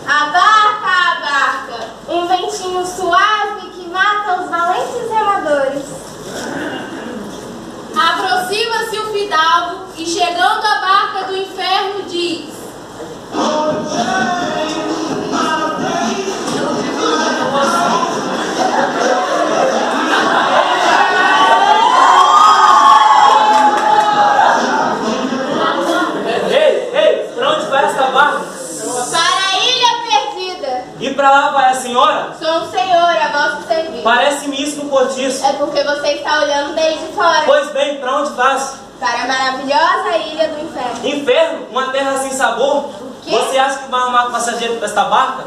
a barca, um ventinho suave que mata os valentes remadores. Aproxima-se o fidalgo e, chegando à barca do inferno, diz: Ei, pra onde vai essa barca? Para a ilha perdida. E pra lá vai a senhora? Sou o senhor, a vosso serviço. Parece-me isso no cortiço. É porque você está olhando desde fora. Pois bem, pra onde vas? Para a maravilhosa ilha do inferno. Inferno? Uma terra sem sabor? quê? Você acha que vai arrumar passageiro pra esta barca?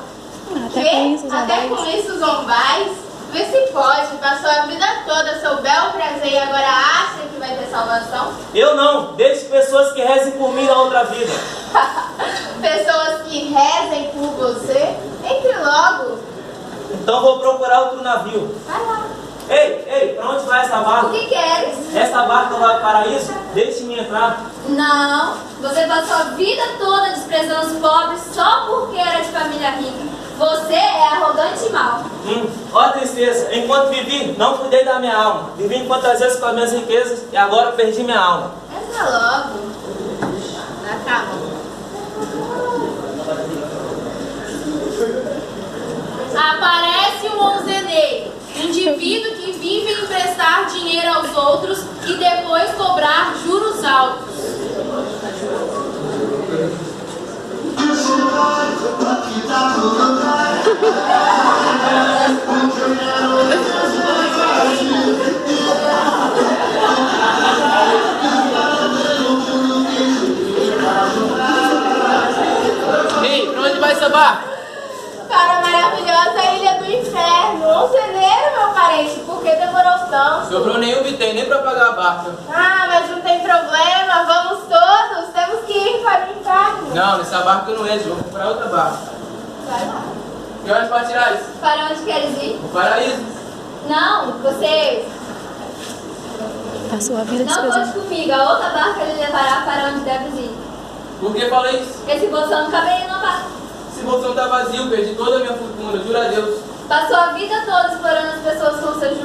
Até com isso zombais? Vê se pode, passou a vida toda seu belo prazer e agora acha que vai ter salvação? Eu não, deixe pessoas que rezem por mim na outra vida. Pessoas que rezem por você? Entre logo. Então vou procurar outro navio. Vai lá. Ei, pra onde vai essa O barca? que queres? Essa barca vai ao paraíso? Deixe-me entrar. Não, você passou a vida toda desprezando os pobres só porque era de família rica. Você é arrogante e mau. Ó tristeza, enquanto vivi, não cuidei da minha alma. Vivi quantas vezes com as minhas riquezas e agora perdi minha alma. Entra logo. Na cama. Aparece um onzeneiro, indivíduo que vive emprestar dinheiro aos outros e depois cobrar juros altos. Ei, pra onde vai essa barca? Para a maravilhosa ilha do inferno. Onzeneiro, meu parente, por que demorou tanto? Sobrou nenhum bitém, nem pra pagar a barca. Ah, mas não tem problema, vamos todos, temos que ir para o inferno. Não, nessa barca eu não entro, vou comprar outra barca. Vai lá. Que horas pra tirar isso? Para onde queres ir? O paraíso. Não, você Passou a vida não desprezando. conte comigo. A outra barca lhe levará para onde deves ir. Por que falei isso? Esse bolsão não caberia na barca. Esse bolsão tá vazio, perdi toda a minha fortuna, juro a Deus. Passou a vida toda explorando as pessoas com seus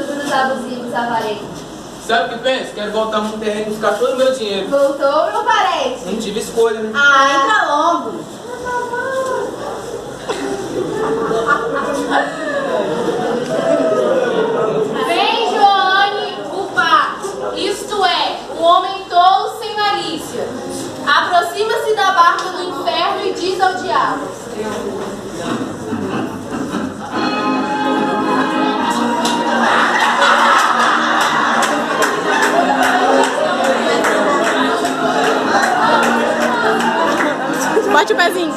juros abusivos, avarei. Sabe o que penso? Quero voltar pro terreno e buscar todo o meu dinheiro. Voltou, meu parente? Não tive escolha, né? Ah, entra logo. Vem, Joane, o pato, isto é, um homem tolo sem malícia. Aproxima-se da barca do inferno e diz ao diabo: Bate o pezinho.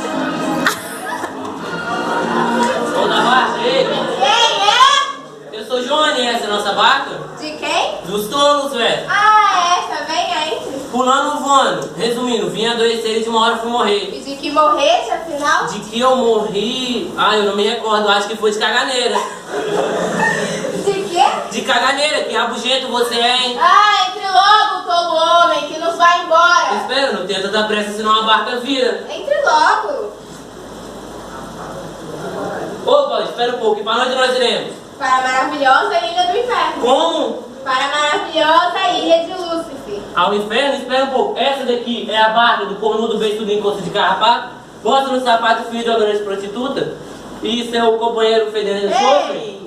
Ô, da barca, ei, Quem é? eu sou Joane, essa é a nossa barca? De quem? Dos tolos, velho. Ah, essa, vem, entre. Pulando voando. Resumindo, vim adoecer e de uma hora fui morrer. E de que morreste, afinal? De que eu morri... Ah, eu não me recordo, acho que foi de caganeira. De quê? De caganeira, que rabugento você é, hein? Ah, entre logo, tolo homem, que nos vai embora. Espera, não tenta dar pressa, senão a barca vira. Entre logo. Opa, espera um pouco, e para onde nós iremos? Para a maravilhosa ilha do inferno. Como? Para a maravilhosa ilha de Lúcifer. Ao inferno? Espera um pouco. Essa daqui é a barca do cornudo vestido em coxa de carrapato? Gosta no sapato filho de uma grande prostituta? E seu companheiro fedendo de enxofre?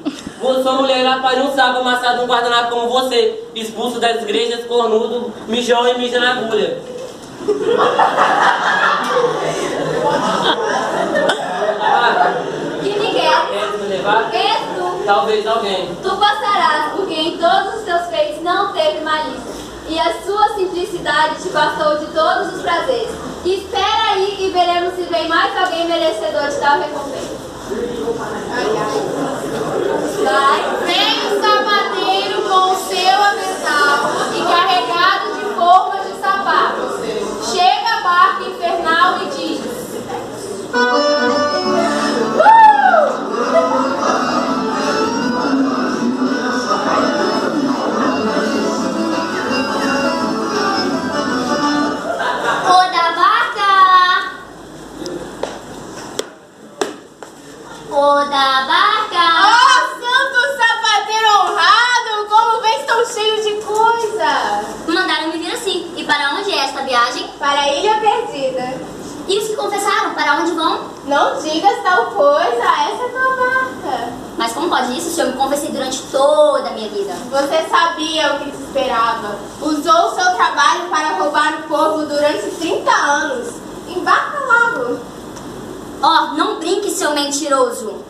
Sua mulher lá pariu um sábado amassado num guardanapo como você, expulso das igrejas, cornudo, mijão e mija na agulha. Que me quer? Quer me levar? Quem és tu? Talvez alguém. Tu passarás, porque em todos os teus feitos não teve malícia, e a sua simplicidade te passou de todos os prazeres. Espera aí e veremos se vem mais alguém merecedor de tal recompensa. Vai. vem o sapateiro com o seu avental e carregado de formas de sapatos. Chega a barca infernal e diz: Ô da barca! toda a barca. Oh, santo sapateiro honrado, como vês tão cheio de coisa. Mandaram me vir assim. E para onde é esta viagem? Para a ilha perdida. E os que confessaram, para onde vão? Não digas tal coisa, essa é tua barca. Mas como pode isso se eu me confessei durante toda a minha vida? Você sabia o que te esperava. Usou o seu trabalho para roubar o povo durante 30 anos. Embarca logo. Oh, não brinque, seu mentiroso.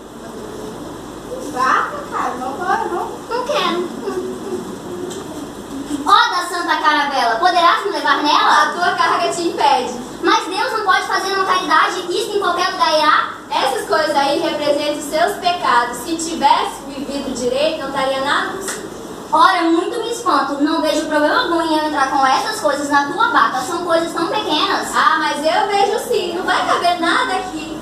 Embarca, cara. Vambora, vamos. Não quero. Ó da Santa Caravela, poderás me levar nela? A tua carga te impede. Mas Deus não pode fazer uma caridade, isso em qualquer lugar irá? Essas coisas aí representam os seus pecados. Se tivesse vivido direito, não estaria nada. Ora, muito me espanto. Não vejo problema algum em eu entrar com essas coisas na tua barca. São coisas tão pequenas. Ah, mas eu vejo sim. Não vai caber nada aqui.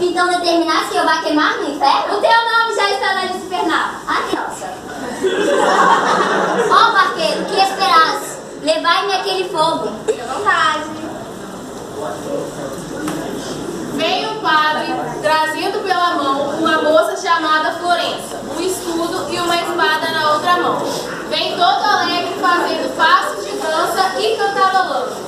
Então determinaste que eu vá queimar no inferno? O teu nome já está na lista infernal. Ai, nossa. Ó, barqueiro, que esperas? Levai-me aquele fogo. Fica à vontade. Veio o padre, trazendo pela mão uma moça chamada Florença, um escudo e uma espada na outra mão. Vem todo alegre, fazendo passos de dança e cantarolando.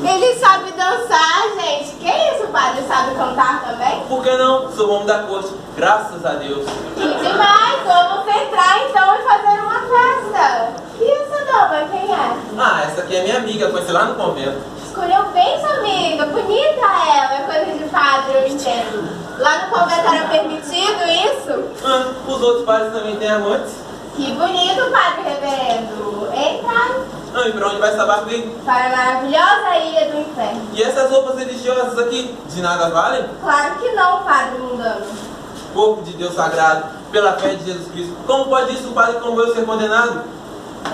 Ele sabe dançar, gente. Que isso, padre? Sabe cantar também? Por que não? Sou homem da corte, graças a Deus. Que demais! Vamos entrar então e fazer uma festa. E essa dama, quem é? Ah, essa aqui é minha amiga, conheci lá no convento. Escolheu bem sua amiga. Bonita ela. É coisa de padre, eu entendo. Lá no convento era permitido isso? Ah, os outros padres também têm amantes. Que bonito, padre reverendo. Entra Ah, e pra onde vai essa barca aí? para a maravilhosa ilha do inferno. E essas roupas religiosas aqui, de nada valem? Claro que não, padre mundano. Corpo de Deus sagrado, pela fé de Jesus Cristo. Como pode isso, um padre como eu, ser condenado?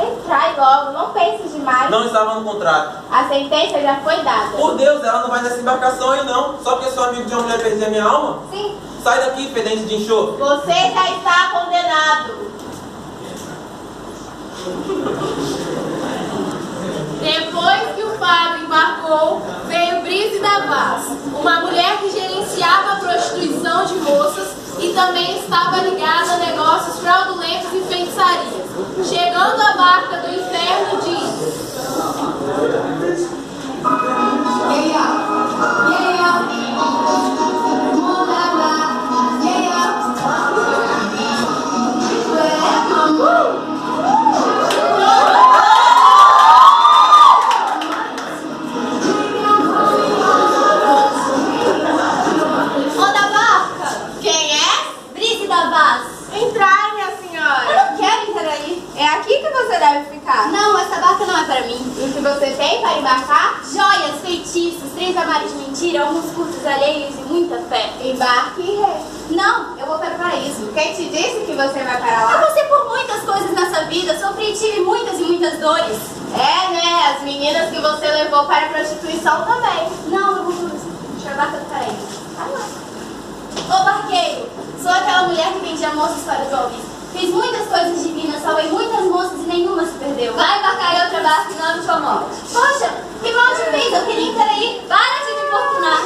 Entrai logo, não pense demais. Não estava no contrato. A sentença já foi dada. Por Deus, ela não vai nessa embarcação aí não. Só porque sou amigo de uma mulher perder a minha alma? Sim, Sai daqui, fedente de enxofre. você já está condenado. Depois que o padre embarcou, veio Brise da Vaz, uma mulher que gerenciava a prostituição de moças e também estava ligada a negócios fraudulentos e feitiçarias. Chegando à barca do inferno, disse: Ó da barca! Quem é? Brise da Vaz! Entrai, minha senhora. Eu não quero entrar aí. É aqui que você deve ficar. Não, essa barca não é para mim. E o que você tem para embarcar? Joias, feitiços, 3 armários de mentira, alguns cursos alheios e muita fé. Embarque e rei. Não, eu vou para o paraíso. Quem te disse que você vai para Eu lá? passei por muitas coisas nessa vida, sofri e tive muitas e muitas dores. É, né? As meninas que você levou para a prostituição também. Não, eu vou para a barca do paraíso. Vai lá. Ô barqueiro, sou aquela mulher que vendia moças para os homens. Fiz muitas coisas divinas, salvei muitas moças e nenhuma se perdeu. Vai embarcar em outra barca e não me incomoda. Poxa, que mal te fiz, eu queria entrar aí. Para de me importunar.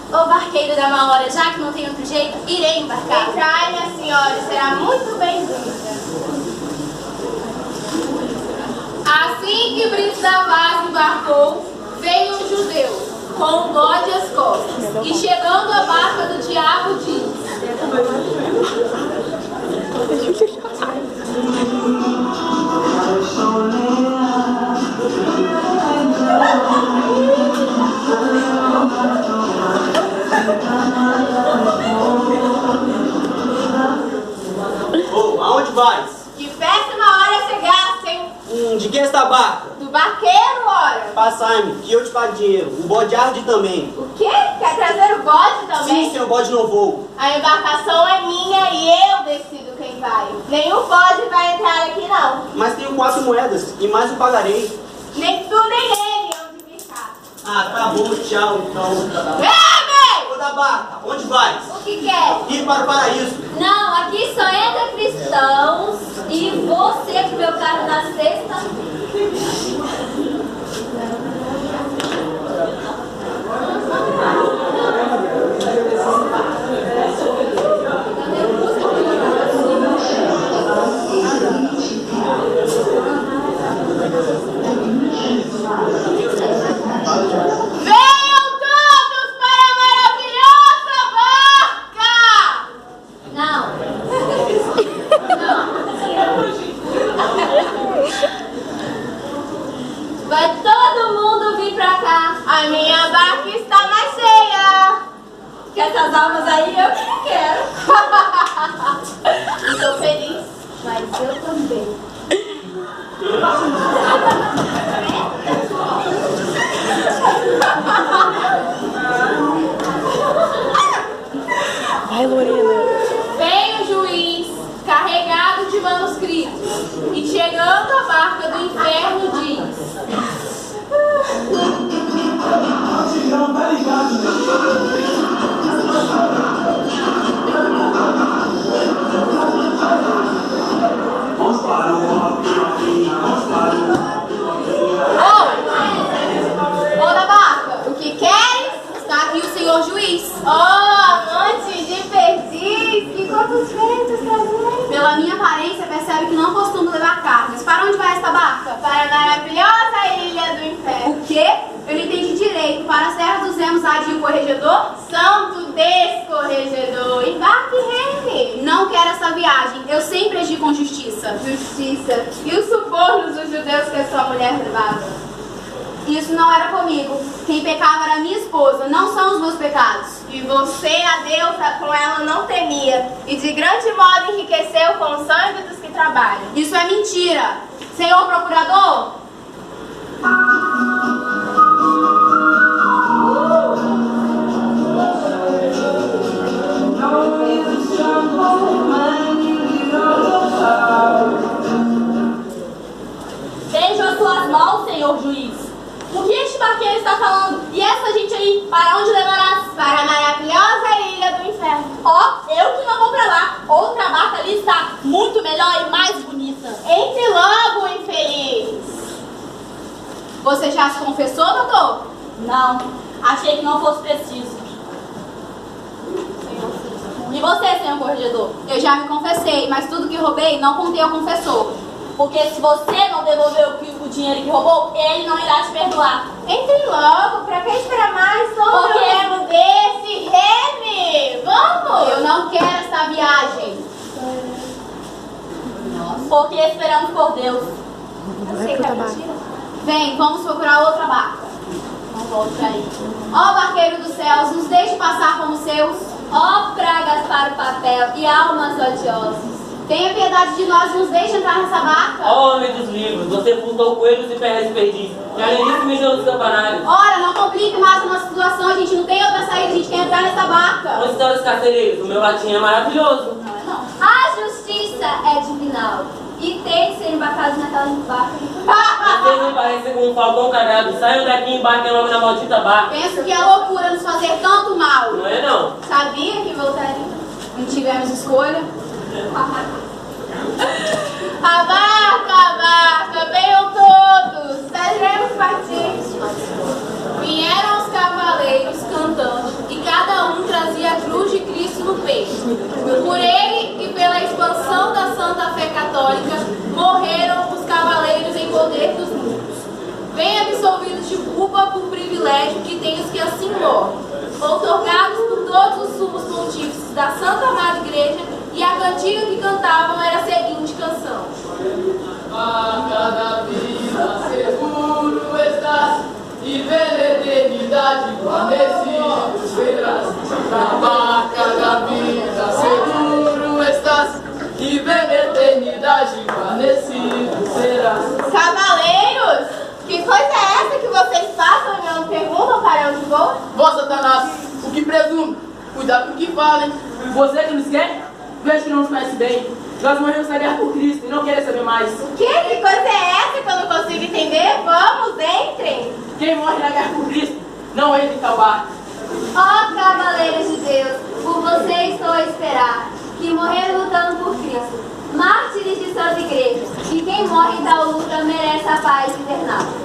Ô barqueiro da má hora, já que não tem outro jeito, irei embarcar. Entrai, minha senhora, e será muito bem-vinda. Assim que Brise da Vaz embarcou, veio um judeu com um bode às costas e chegando à barca do diabo disse: Ô, aonde vais? Que péssima hora chegaste, hein? De que esta barca? Do barqueiro, ora. Passai-me, que eu te pago dinheiro. O bode arde também. O quê? Quer trazer o bode também? Sim, seu bode não vou. A embarcação é minha e eu decido quem vai. Nenhum bode vai entrar aqui, não. Mas tenho 4 moedas e mais o pagarei. Nem tu nem ele hão de ficar. Ah, tá bom, tchau, então. Ei, Ô da barca, onde vais? O que quer? Ir para o paraíso. Não, aqui só entra cristãos e você com meu carro na sexta. venham todos para a maravilhosa barca! Não. Vai todo mundo vir pra cá. A minha barca está mais cheia. Que essas almas aí eu que não quero. Estou feliz. Mas eu também. Vai, Lorena. Vem o juiz, carregado de manuscritos, e chegando à barca do inferno diz: Ô da barca, o que queres? Está aqui o senhor juiz. Oh, amante de perdiz, que quantos feitos trazer? Pela minha aparência, percebe que não costumo levar cargas. Para onde vai esta barca? Para a maravilhosa ilha do inferno. O quê? Eu não entendi direito. Para as terras dos remos há de ir o corregedor? Santo descorregedor. Embarque, reme. Não quero essa viagem. Eu sempre agi com justiça. Justiça. E os subornos dos judeus que a sua mulher levava? Isso não era comigo. Quem pecava era minha esposa, não são os meus pecados. E você, a deusa, com ela não temia, e de grande modo enriqueceu com o sangue dos que trabalham. Isso é mentira. Senhor procurador? Veja as suas mãos, senhor juiz. O que este barqueiro está falando? E essa gente aí, para onde levarás? Para a maravilhosa ilha do inferno. Ó, eu que não vou pra lá. Outra barca ali está muito melhor e mais bonita. Entre logo, infeliz. Você já se confessou, doutor? Não, achei que não fosse preciso. E você, senhor corregedor? Eu já me confessei, mas tudo que roubei não contei ao confessor. Porque se você não devolver o dinheiro que roubou, ele não irá te perdoar. Entre logo, pra que esperar mais sobre Porque- o remo desse reme? Vamos! Eu não quero essa viagem. Porque esperamos por Deus. Eu sei que é mentira. Vem, vamos procurar outra barca. Não volte pra aí. Ó barqueiro dos céus, nos deixe passar como seus. Ó pragas para o papel e almas odiosas. Tenha piedade de nós e nos deixe entrar nessa barca. Ó homem dos livros, você fundou coelhos e pernas de perdiz, e além disso mijou nos campanários. Ora, não complique mais a nossa situação, a gente não tem outra saída, a gente quer entrar nessa barca. Onde estão os carcereiros? O meu latim é maravilhoso. A justiça é divinal e tem que ser embarcados naquela barca. Vocês me parecem com um falcão cagado. Saiam daqui e embarquem logo na maldita barca. Penso que é loucura nos fazer tanto mal. Não é não? Sabia que voltaria. Não tivemos escolha. A barca, venham todos. Devemos partir. Vieram os cavaleiros cantando, e cada um trazia a cruz de Cristo no peito. Por ele e pela expansão da Santa Fé Católica, morreram os cavaleiros em poder dos mundos. Bem absolvidos de culpa por privilégio que tem os que assim morrem, outorgados por todos os sumos pontífices da Santa Amada Igreja, e a cantiga que cantavam era a seguinte canção: Barca da vida, seguro estás, e ver eternidade guarnecido serás. Na barca da vida, seguro estás, e ver eternidade guarnecido serás. Cavaleiros, que coisa é essa que vocês passam e não perguntam para onde vou? Vó Satanás, o que presume? Cuidado com o que falem. Você que nos quer? Veja que não nos conhece bem. Nós morremos na guerra por Cristo e não queremos saber mais. Que coisa é essa que eu não consigo entender? Vamos, quem morre na guerra por Cristo não hei de salvar. Ó cavaleiros de Deus, por vocês estou a esperar, que morreram lutando por Cristo, mártires de Santa Igreja, e quem morre em tal luta merece a paz eternal.